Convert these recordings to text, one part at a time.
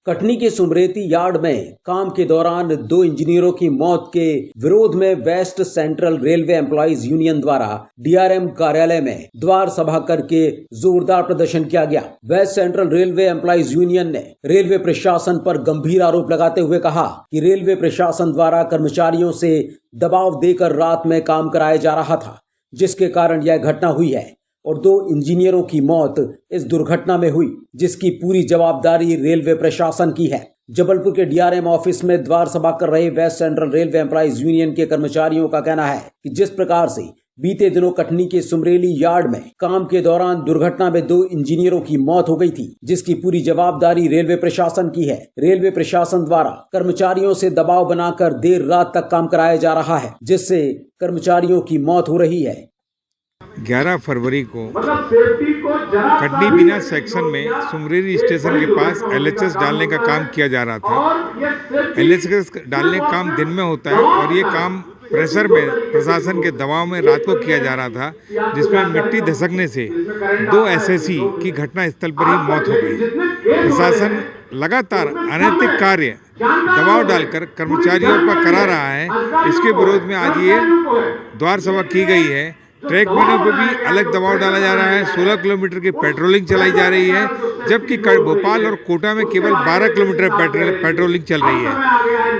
कटनी के सुमरेती यार्ड में काम के दौरान 2 इंजीनियरों की मौत के विरोध में west central railway employees union द्वारा डीआरएम कार्यालय में द्वार सभा करके जोरदार प्रदर्शन किया गया। West central railway employees union ने रेलवे प्रशासन पर गंभीर आरोप लगाते हुए कहा कि रेलवे प्रशासन द्वारा कर्मचारियों से दबाव देकर रात में काम कराया जा रहा था, जिसके कारण यह घटना हुई है और 2 इंजीनियरों की मौत इस दुर्घटना में हुई, जिसकी पूरी जवाबदारी रेलवे प्रशासन की है। जबलपुर के डीआरएम ऑफिस में द्वार सभा कर रहे west central railway employees union के कर्मचारियों का कहना है कि जिस प्रकार से बीते दिनों कटनी के सुमरेली यार्ड में काम के दौरान दुर्घटना में 2 इंजीनियरों की मौत हो गई थी, जिसकी पूरी जवाबदारी रेलवे प्रशासन की है। रेलवे प्रशासन द्वारा कर्मचारियों से दबाव बनाकर देर रात तक काम कराया जा रहा है, जिससे कर्मचारियों की मौत हो रही है। 11 फरवरी को कटनी बिना सेक्शन में सुमरेली स्टेशन के पास एलएचएस डालने का काम किया जा रहा था। एलएचएस डालने का काम दिन में होता है और ये काम प्रेशर में प्रशासन के दबाव में रात को किया जा रहा था, जिसमें मिट्टी धसकने से 2 एसएससी की घटना स्थल पर ही मौत हो गई। प्रशासन लगातार अनैतिक कार्य दबाव डालकर कर्मचारियों पर करा रहा है। इसके विरोध में आज ये द्वार सभा की गई है। ट्रैक मैनों पर भी अलग दबाव डाला जा रहा है। 16 किलोमीटर की पेट्रोलिंग चलाई जा रही है, जबकि भोपाल और कोटा में केवल 12 किलोमीटर पेट्रोलिंग चल रही है।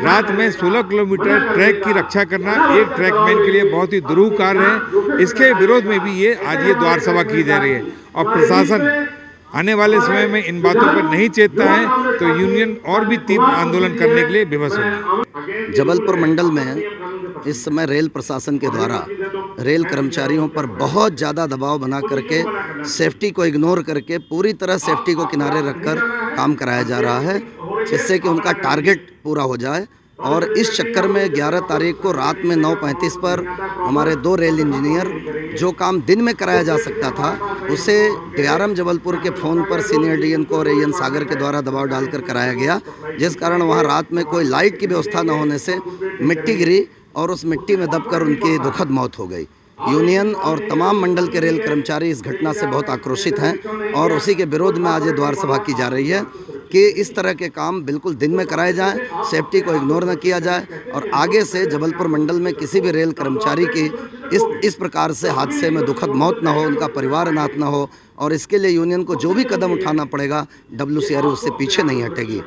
रात में 16 किलोमीटर ट्रैक की रक्षा करना एक ट्रैकमैन के लिए बहुत ही दुरूह कार्य है। इसके विरोध में भी आज ये द्वार सभा की जा रही है और प्रशासन आने वाले समय में इन बातों पर नहीं चेतता है तो यूनियन और भी तीव्र आंदोलन करने के लिए विवश होगी। जबलपुर मंडल में इस समय रेल प्रशासन के द्वारा रेल कर्मचारियों पर बहुत ज़्यादा दबाव बना करके सेफ्टी को इग्नोर करके पूरी तरह सेफ्टी को किनारे रखकर काम कराया जा रहा है, जिससे कि उनका टारगेट पूरा हो जाए। और इस चक्कर में 11 तारीख को रात में 9:35 पर हमारे 2 रेल इंजीनियर, जो काम दिन में कराया जा सकता था, उसे डीआरएम जबलपुर के फ़ोन पर सीनियर डीएन को और एएन सागर के द्वारा दबाव डालकर कराया गया, जिस कारण वहां रात में कोई लाइट की व्यवस्था न होने से मिट्टी गिरी और उस मिट्टी में दबकर उनकी दुखद मौत हो गई। यूनियन और तमाम मंडल के रेल कर्मचारी इस घटना से बहुत आक्रोशित हैं और उसी के विरोध में आज ये द्वार सभा की जा रही है कि इस तरह के काम बिल्कुल दिन में कराए जाएं, सेफ्टी को इग्नोर न किया जाए और आगे से जबलपुर मंडल में किसी भी रेल कर्मचारी की इस प्रकार से हादसे में दुखद मौत न हो, उनका परिवार अनाथ न हो। और इसके लिए यूनियन को जो भी कदम उठाना पड़ेगा, WCRA उससे पीछे नहीं हटेगी।